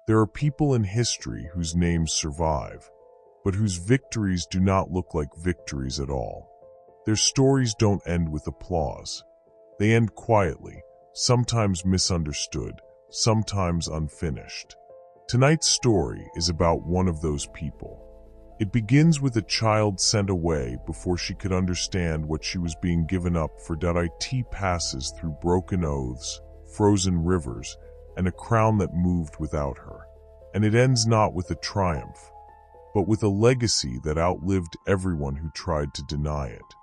There are people in history whose names survive, but whose victories do not look like victories at all. Their stories don't end with applause. They end quietly, sometimes misunderstood, sometimes unfinished. Tonight's story is about one of those people. It begins with a child sent away before she could understand what she was being given up for. It passes through broken oaths, frozen rivers, and a crown that moved without her. And it ends not with a triumph, but with a legacy that outlived everyone who tried to deny it.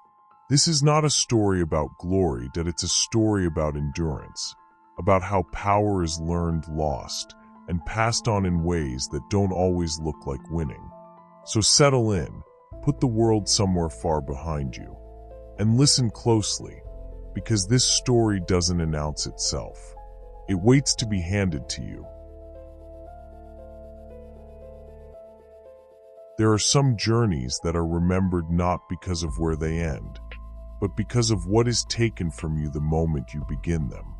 This is not a story about glory, it's a story about endurance, about how power is learned, lost, and passed on in ways that don't always look like winning. So settle in, put the world somewhere far behind you, and listen closely, because this story doesn't announce itself. It waits to be handed to you. There are some journeys that are remembered not because of where they end, but because of what is taken from you the moment you begin them.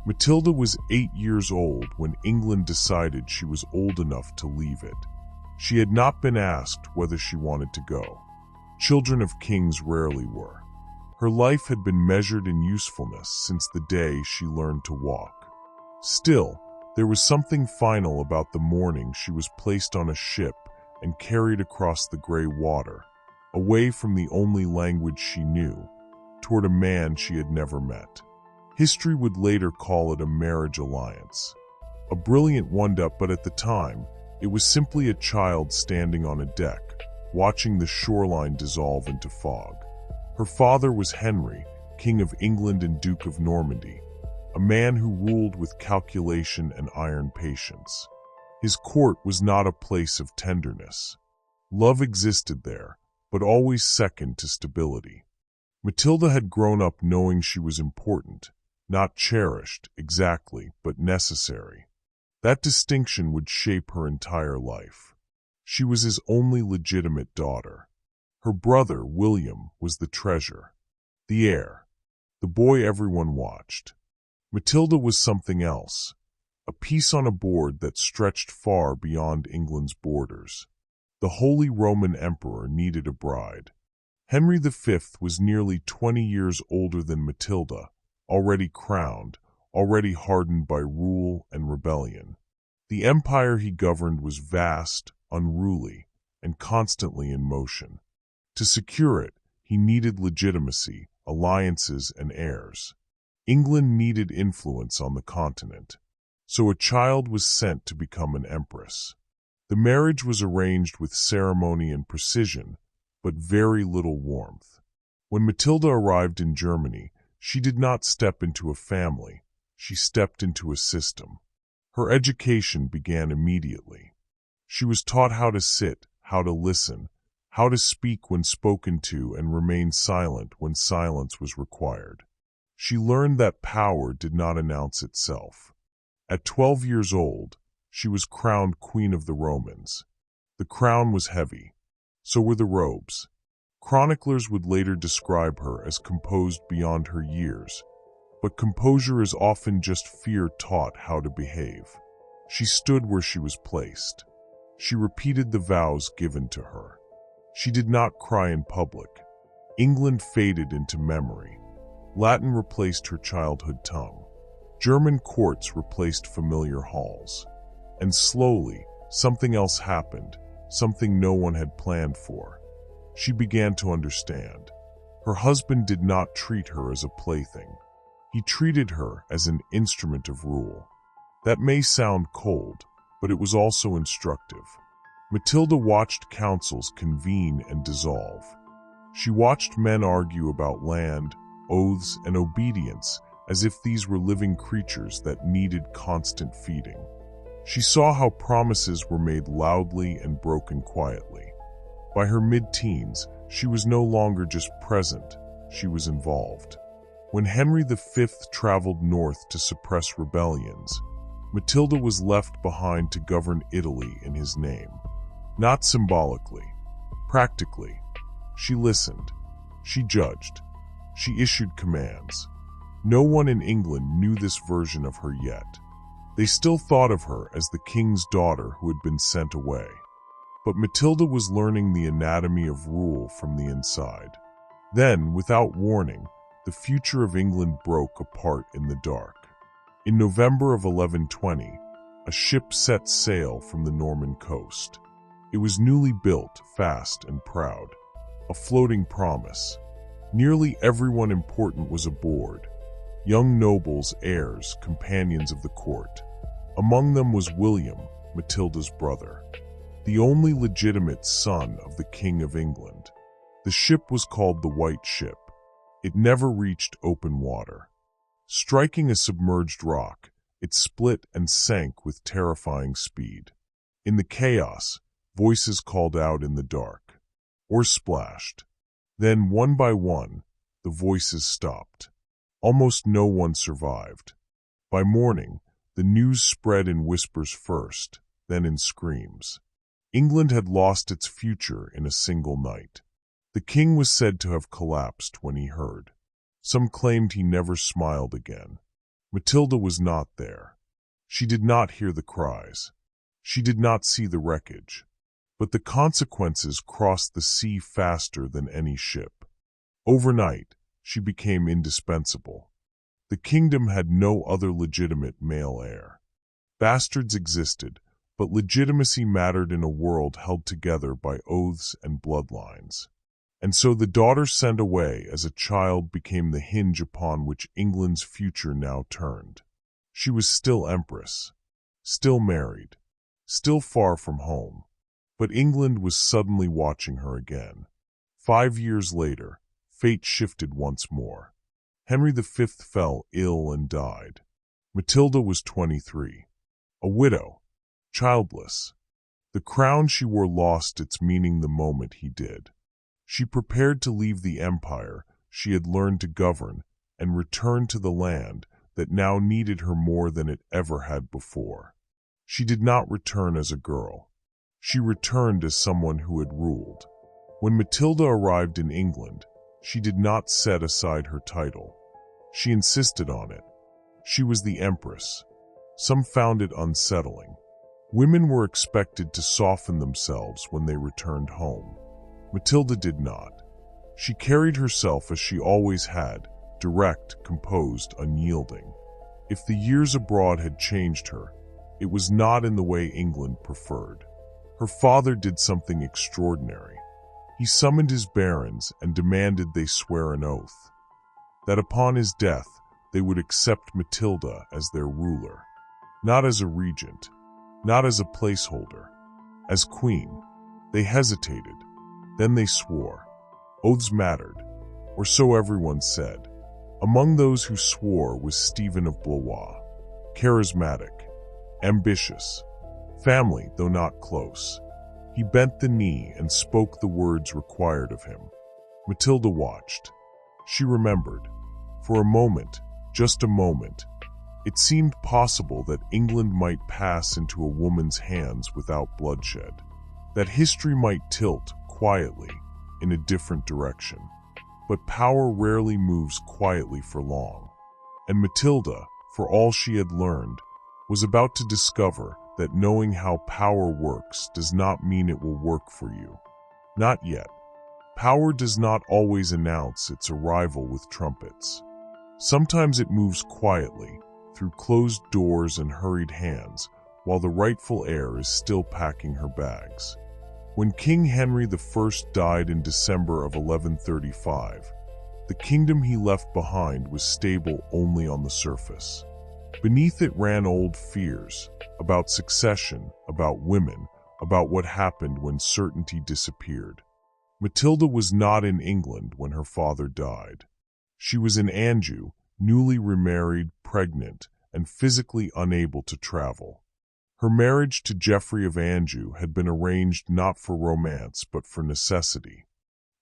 Matilda was 8 years old when England decided she was old enough to leave it. She had not been asked whether she wanted to go. Children of kings rarely were. Her life had been measured in usefulness since the day she learned to walk. Still, there was something final about the morning she was placed on a ship and carried across the gray water, away from the only language she knew, toward a man she had never met. History would later call it a marriage alliance. A brilliant one, but at the time, it was simply a child standing on a deck, watching the shoreline dissolve into fog. Her father was Henry, King of England and Duke of Normandy, a man who ruled with calculation and iron patience. His court was not a place of tenderness. Love existed there, but always second to stability. Matilda had grown up knowing she was important, not cherished, exactly, but necessary. That distinction would shape her entire life. She was his only legitimate daughter. Her brother, William, was the treasure, the heir, the boy everyone watched. Matilda was something else, a piece on a board that stretched far beyond England's borders. The Holy Roman Emperor needed a bride. Henry V was nearly 20 years older than Matilda, already crowned, already hardened by rule and rebellion. The empire he governed was vast, unruly, and constantly in motion. To secure it, he needed legitimacy, alliances, and heirs. England needed influence on the continent. So a child was sent to become an empress. The marriage was arranged with ceremony and precision, but very little warmth. When Matilda arrived in Germany, she did not step into a family, she stepped into a system. Her education began immediately. She was taught how to sit, how to listen, how to speak when spoken to and remain silent when silence was required. She learned that power did not announce itself. At 12 years old, she was crowned Queen of the Romans. The crown was heavy. So were the robes. Chroniclers would later describe her as composed beyond her years, but composure is often just fear taught how to behave. She stood where she was placed. She repeated the vows given to her. She did not cry in public. England faded into memory. Latin replaced her childhood tongue. German courts replaced familiar halls. And slowly, something else happened, something no one had planned for. She began to understand. Her husband did not treat her as a plaything. He treated her as an instrument of rule. That may sound cold, but it was also instructive. Matilda watched councils convene and dissolve. She watched men argue about land, oaths, and obedience as if these were living creatures that needed constant feeding. She saw how promises were made loudly and broken quietly. By her mid-teens, she was no longer just present, she was involved. When Henry V traveled north to suppress rebellions, Matilda was left behind to govern Italy in his name. Not symbolically, practically. She listened. She judged. She issued commands. No one in England knew this version of her yet. They still thought of her as the king's daughter who had been sent away. But Matilda was learning the anatomy of rule from the inside. Then, without warning, the future of England broke apart in the dark. In November of 1120, a ship set sail from the Norman coast. It was newly built, fast and proud, a floating promise. Nearly everyone important was aboard. Young nobles, heirs, companions of the court. Among them was William, Matilda's brother, the only legitimate son of the King of England. The ship was called the White Ship. It never reached open water. Striking a submerged rock, it split and sank with terrifying speed. In the chaos, voices called out in the dark, or splashed. Then, one by one, the voices stopped. Almost no one survived. By morning, the news spread in whispers first, then in screams. England had lost its future in a single night. The king was said to have collapsed when he heard. Some claimed he never smiled again. Matilda was not there. She did not hear the cries. She did not see the wreckage. But the consequences crossed the sea faster than any ship. Overnight, she became indispensable. The kingdom had no other legitimate male heir. Bastards existed, but legitimacy mattered in a world held together by oaths and bloodlines. And so the daughter sent away as a child became the hinge upon which England's future now turned. She was still empress, still married, still far from home. But England was suddenly watching her again. 5 years later, fate shifted once more. Henry V fell ill and died. Matilda was 23, a widow, childless. The crown she wore lost its meaning the moment he did. She prepared to leave the empire she had learned to govern and return to the land that now needed her more than it ever had before. She did not return as a girl. She returned as someone who had ruled. When Matilda arrived in England, she did not set aside her title. She insisted on it. She was the empress. Some found it unsettling. Women were expected to soften themselves when they returned home. Matilda did not. She carried herself as she always had, direct, composed, unyielding. If the years abroad had changed her, it was not in the way England preferred. Her father did something extraordinary. He summoned his barons and demanded they swear an oath, that upon his death they would accept Matilda as their ruler, not as a regent, not as a placeholder, as queen. They hesitated, then they swore. Oaths mattered, or so everyone said. Among those who swore was Stephen of Blois, charismatic, ambitious, family though not close. He bent the knee and spoke the words required of him. Matilda watched. She remembered. For a moment, just a moment, it seemed possible that England might pass into a woman's hands without bloodshed, that history might tilt, quietly, in a different direction. But power rarely moves quietly for long, and Matilda, for all she had learned, was about to discover that knowing how power works does not mean it will work for you. Not yet. Power does not always announce its arrival with trumpets. Sometimes it moves quietly, through closed doors and hurried hands, while the rightful heir is still packing her bags. When King Henry I died in December of 1135, the kingdom he left behind was stable only on the surface. Beneath it ran old fears, about succession, about women, about what happened when certainty disappeared. Matilda was not in England when her father died. She was in Anjou, newly remarried, pregnant, and physically unable to travel. Her marriage to Geoffrey of Anjou had been arranged not for romance but for necessity.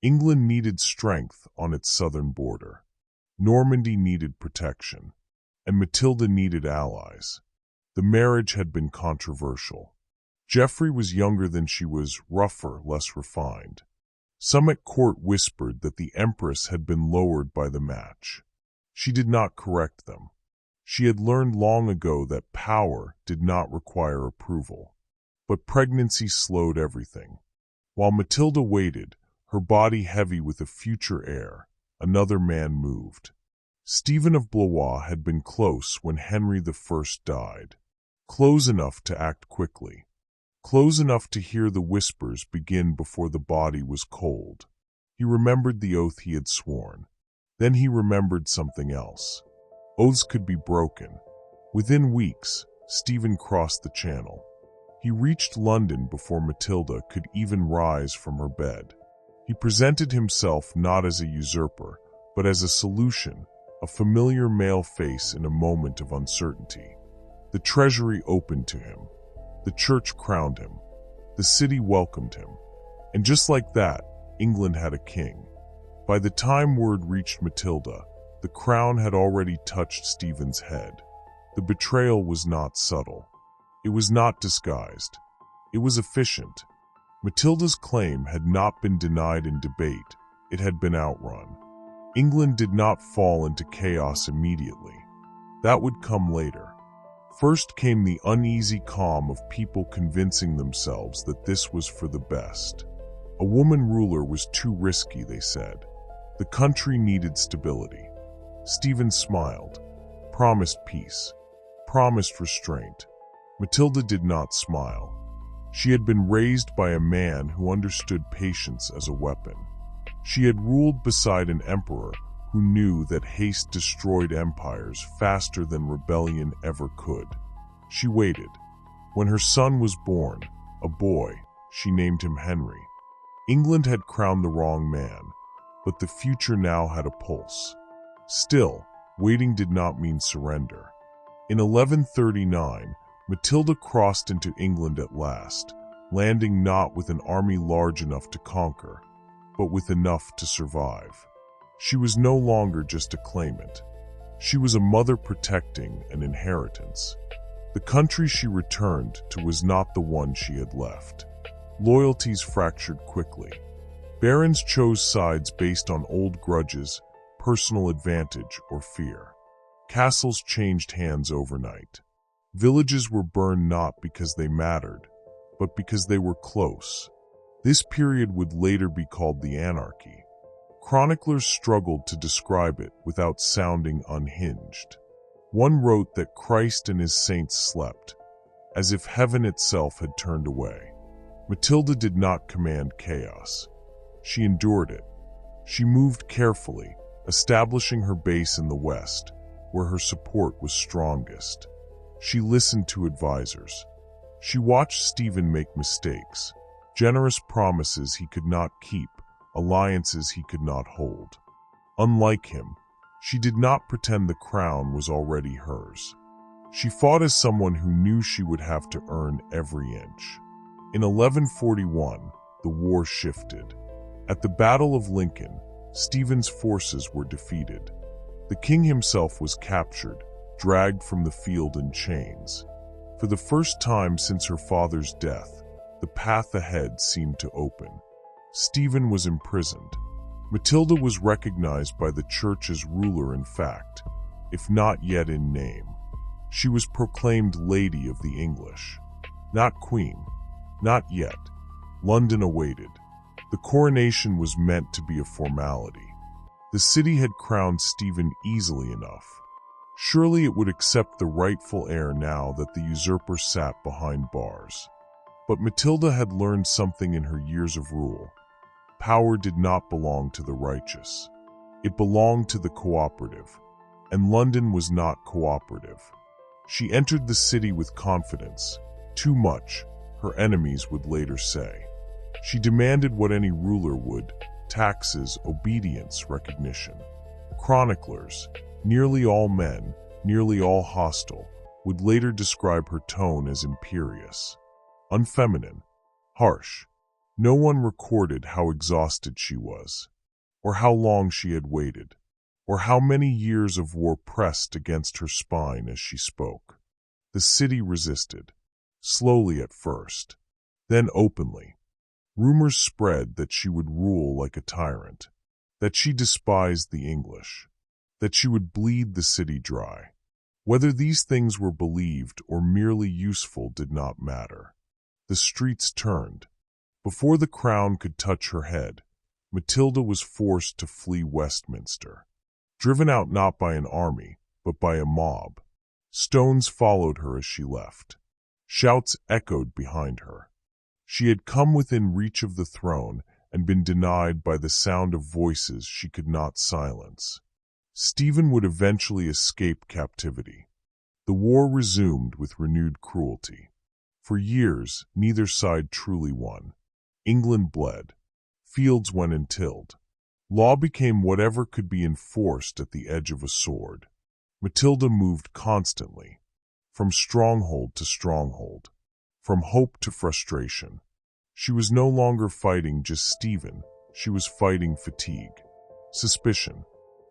England needed strength on its southern border. Normandy needed protection, and Matilda needed allies. The marriage had been controversial. Geoffrey was younger than she was, rougher, less refined. Some at court whispered that the Empress had been lowered by the match. She did not correct them. She had learned long ago that power did not require approval. But pregnancy slowed everything. While Matilda waited, her body heavy with a future heir, another man moved. Stephen of Blois had been close when Henry I died. Close enough to act quickly. Close enough to hear the whispers begin before the body was cold. He remembered the oath he had sworn. Then he remembered something else. Oaths could be broken. Within weeks, Stephen crossed the Channel. He reached London before Matilda could even rise from her bed. He presented himself not as a usurper, but as a solution, a familiar male face in a moment of uncertainty. The treasury opened to him. The church crowned him. The city welcomed him. And just like that, England had a king. By the time word reached Matilda, the crown had already touched Stephen's head. The betrayal was not subtle. It was not disguised. It was efficient. Matilda's claim had not been denied in debate. It had been outrun. England did not fall into chaos immediately. That would come later. First came the uneasy calm of people convincing themselves that this was for the best. A woman ruler was too risky, they said. The country needed stability. Stephen smiled, promised peace, promised restraint. Matilda did not smile. She had been raised by a man who understood patience as a weapon. She had ruled beside an emperor who knew that haste destroyed empires faster than rebellion ever could. She waited. When her son was born, a boy, she named him Henry. England had crowned the wrong man, but the future now had a pulse. Still, waiting did not mean surrender. In 1139, Matilda crossed into England at last, landing not with an army large enough to conquer, but with enough to survive. She was no longer just a claimant. She was a mother protecting an inheritance. The country she returned to was not the one she had left. Loyalties fractured quickly. Barons chose sides based on old grudges, personal advantage, or fear. Castles changed hands overnight. Villages were burned not because they mattered, but because they were close. This period would later be called the Anarchy. Chroniclers struggled to describe it without sounding unhinged. One wrote that Christ and his saints slept, as if heaven itself had turned away. Matilda did not command chaos. She endured it. She moved carefully, establishing her base in the west, where her support was strongest. She listened to advisors. She watched Stephen make mistakes, generous promises he could not keep, alliances he could not hold. Unlike him, she did not pretend the crown was already hers. She fought as someone who knew she would have to earn every inch. In 1141, the war shifted. At the Battle of Lincoln, Stephen's forces were defeated. The king himself was captured, dragged from the field in chains. For the first time since her father's death, the path ahead seemed to open. Stephen was imprisoned. Matilda was recognized by the church as ruler in fact, if not yet in name. She was proclaimed Lady of the English. Not Queen. Not yet. London awaited. The coronation was meant to be a formality. The city had crowned Stephen easily enough. Surely it would accept the rightful heir now that the usurper sat behind bars. But Matilda had learned something in her years of rule. Power did not belong to the righteous. It belonged to the cooperative. And London was not cooperative. She entered the city with confidence. Too much, her enemies would later say. She demanded what any ruler would: taxes, obedience, recognition. Chroniclers, nearly all men, nearly all hostile, would later describe her tone as imperious, unfeminine, harsh. No one recorded how exhausted she was, or how long she had waited, or how many years of war pressed against her spine as she spoke. The city resisted, slowly at first, then openly. Rumors spread that she would rule like a tyrant, that she despised the English, that she would bleed the city dry. Whether these things were believed or merely useful did not matter. The streets turned. Before the crown could touch her head, Matilda was forced to flee Westminster. Driven out not by an army, but by a mob. Stones followed her as she left. Shouts echoed behind her. She had come within reach of the throne and been denied by the sound of voices she could not silence. Stephen would eventually escape captivity. The war resumed with renewed cruelty. For years, neither side truly won. England bled. Fields went untilled. Law became whatever could be enforced at the edge of a sword. Matilda moved constantly, from stronghold to stronghold, from hope to frustration. She was no longer fighting just Stephen, she was fighting fatigue, suspicion,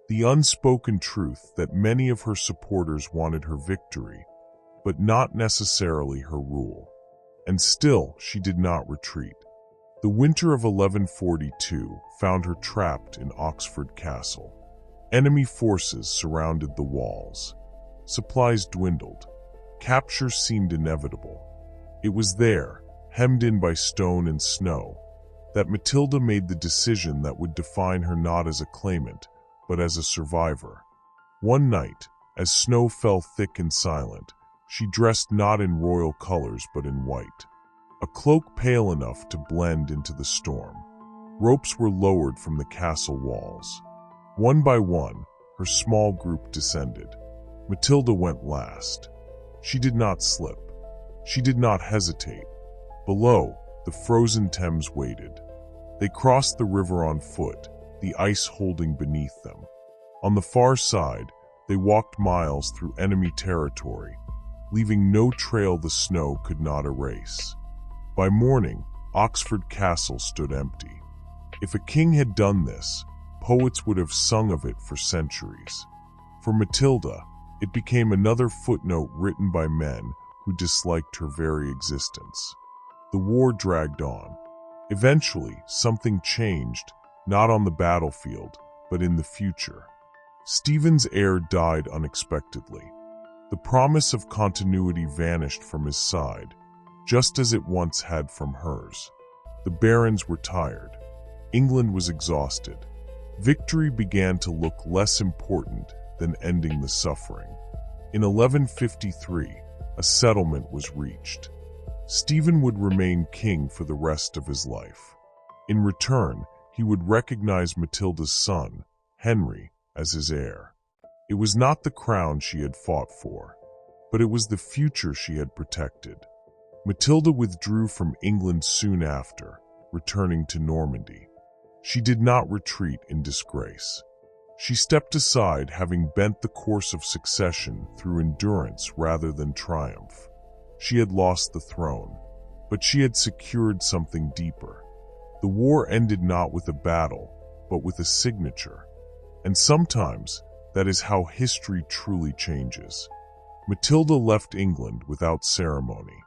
the unspoken truth that many of her supporters wanted her victory, but not necessarily her rule. And still, she did not retreat. The winter of 1142 found her trapped in Oxford Castle. Enemy forces surrounded the walls. Supplies dwindled. Capture seemed inevitable. It was there, hemmed in by stone and snow, that Matilda made the decision that would define her not as a claimant, but as a survivor. One night, as snow fell thick and silent, she dressed not in royal colors but in white. A cloak pale enough to blend into the storm. Ropes were lowered from the castle walls. One by one, her small group descended. Matilda went last. She did not slip. She did not hesitate. Below, the frozen Thames waited. They crossed the river on foot, the ice holding beneath them. On the far side, they walked miles through enemy territory, leaving no trail the snow could not erase. By morning, Oxford Castle stood empty. If a king had done this, poets would have sung of it for centuries. For Matilda, it became another footnote written by men who disliked her very existence. The war dragged on. Eventually, something changed, not on the battlefield, but in the future. Stephen's heir died unexpectedly. The promise of continuity vanished from his side, just as it once had from hers. The barons were tired. England was exhausted. Victory began to look less important than ending the suffering. In 1153, a settlement was reached. Stephen would remain king for the rest of his life. In return, he would recognize Matilda's son, Henry, as his heir. It was not the crown she had fought for, but it was the future she had protected. Matilda withdrew from England soon after, returning to Normandy. She did not retreat in disgrace. She stepped aside, having bent the course of succession through endurance rather than triumph. She had lost the throne, but she had secured something deeper. The war ended not with a battle, but with a signature. And sometimes, that is how history truly changes. Matilda left England without ceremony.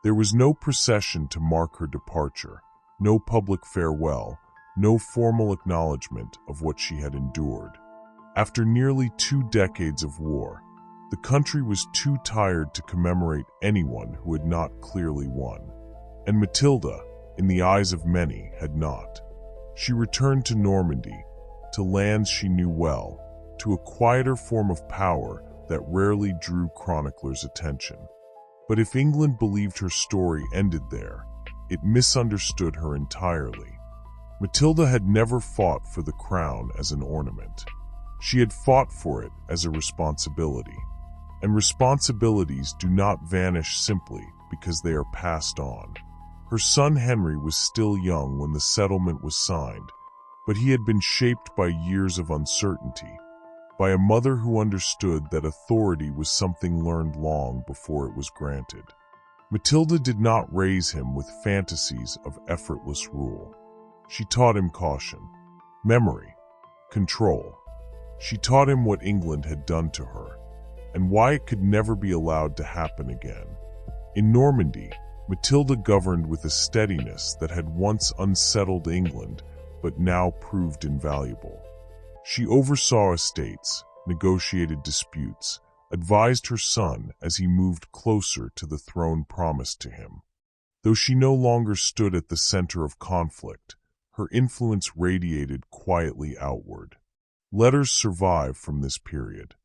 There was no procession to mark her departure, no public farewell, no formal acknowledgement of what she had endured. After nearly 2 decades of war, the country was too tired to commemorate anyone who had not clearly won. And Matilda, in the eyes of many, had not. She returned to Normandy, to lands she knew well, to a quieter form of power that rarely drew chroniclers' attention. But if England believed her story ended there, it misunderstood her entirely. Matilda had never fought for the crown as an ornament. She had fought for it as a responsibility. And responsibilities do not vanish simply because they are passed on. Her son Henry was still young when the settlement was signed, but he had been shaped by years of uncertainty, by a mother who understood that authority was something learned long before it was granted. Matilda did not raise him with fantasies of effortless rule. She taught him caution, memory, control. She taught him what England had done to her, and why it could never be allowed to happen again. In Normandy, Matilda governed with a steadiness that had once unsettled England, but now proved invaluable. She oversaw estates, negotiated disputes, advised her son as he moved closer to the throne promised to him. Though she no longer stood at the center of conflict, her influence radiated quietly outward. Letters survive from this period.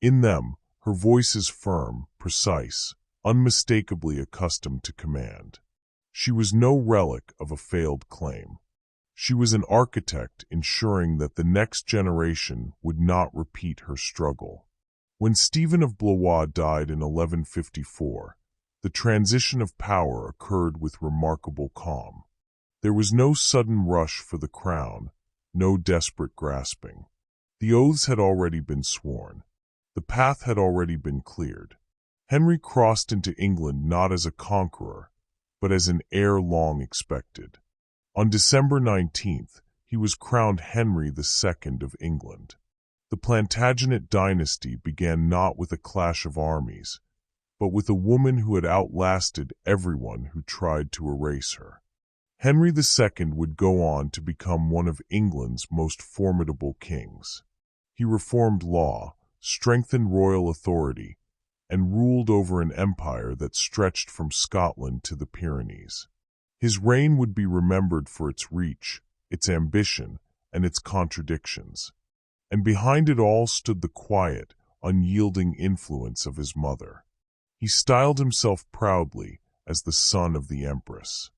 In them, her voice is firm, precise, unmistakably accustomed to command. She was no relic of a failed claim. She was an architect ensuring that the next generation would not repeat her struggle. When Stephen of Blois died in 1154, the transition of power occurred with remarkable calm. There was no sudden rush for the crown, no desperate grasping. The oaths had already been sworn. The path had already been cleared. Henry crossed into England not as a conqueror, but as an heir long expected. On December 19th, he was crowned Henry II of England. The Plantagenet dynasty began not with a clash of armies, but with a woman who had outlasted everyone who tried to erase her. Henry II would go on to become one of England's most formidable kings. He reformed law, strengthened royal authority, and ruled over an empire that stretched from Scotland to the Pyrenees. His reign would be remembered for its reach, its ambition, and its contradictions. And behind it all stood the quiet, unyielding influence of his mother. He styled himself proudly as the son of the Empress.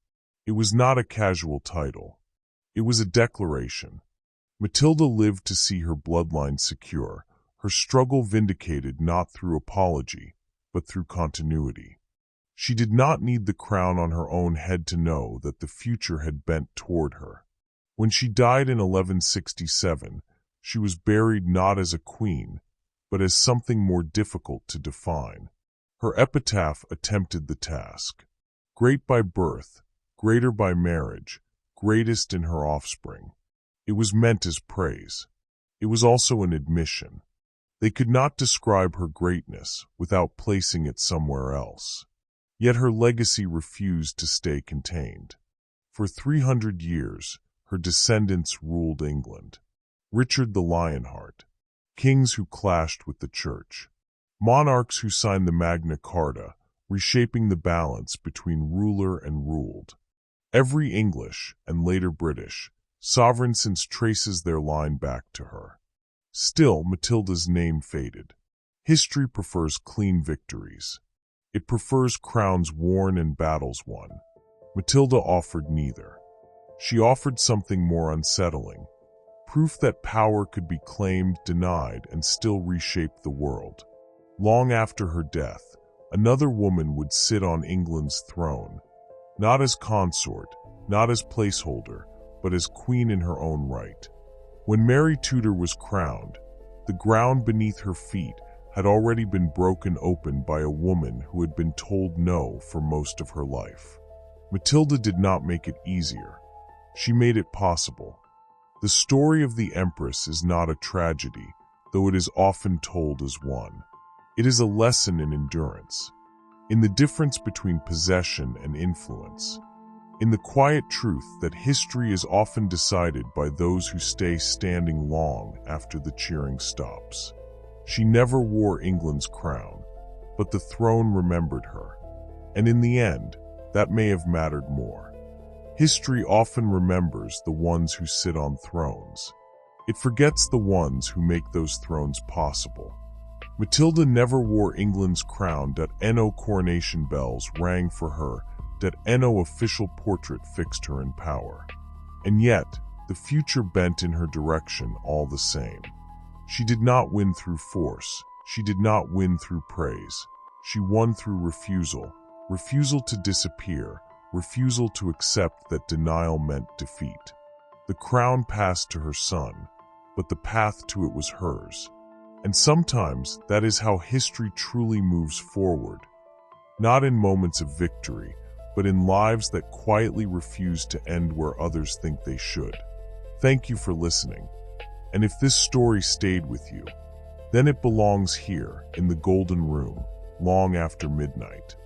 It was not a casual title. It was a declaration. Matilda lived to see her bloodline secure, her struggle vindicated not through apology, but through continuity. She did not need the crown on her own head to know that the future had bent toward her. When she died in 1167, she was buried not as a queen, but as something more difficult to define. Her epitaph attempted the task. Great by birth, greater by marriage, greatest in her offspring. It was meant as praise. It was also an admission. They could not describe her greatness without placing it somewhere else. Yet her legacy refused to stay contained. For 300 years, her descendants ruled England. Richard the Lionheart, kings who clashed with the church, monarchs who signed the Magna Carta, reshaping the balance between ruler and ruled. Every English, and later British, sovereign since traces their line back to her. Still, Matilda's name faded. History prefers clean victories. It prefers crowns worn and battles won. Matilda offered neither. She offered something more unsettling, proof that power could be claimed, denied, and still reshape the world. Long after her death, another woman would sit on England's throne, not as consort, not as placeholder, but as queen in her own right. When Mary Tudor was crowned, the ground beneath her feet had already been broken open by a woman who had been told no for most of her life. Matilda did not make it easier. She made it possible. The story of the Empress is not a tragedy, though it is often told as one. It is a lesson in endurance, in the difference between possession and influence, in the quiet truth that history is often decided by those who stay standing long after the cheering stops. She never wore England's crown, but the throne remembered her, and in the end, that may have mattered more. History often remembers the ones who sit on thrones. It forgets the ones who make those thrones possible. Matilda never wore England's crown. No coronation bells rang for her. No official portrait fixed her in power. And yet, the future bent in her direction all the same. She did not win through force. She did not win through praise. She won through refusal. Refusal to disappear. Refusal to accept that denial meant defeat. The crown passed to her son, but the path to it was hers. And sometimes that is how history truly moves forward. Not in moments of victory, but in lives that quietly refuse to end where others think they should. Thank you for listening. And if this story stayed with you, then it belongs here in the Golden Room, long after midnight.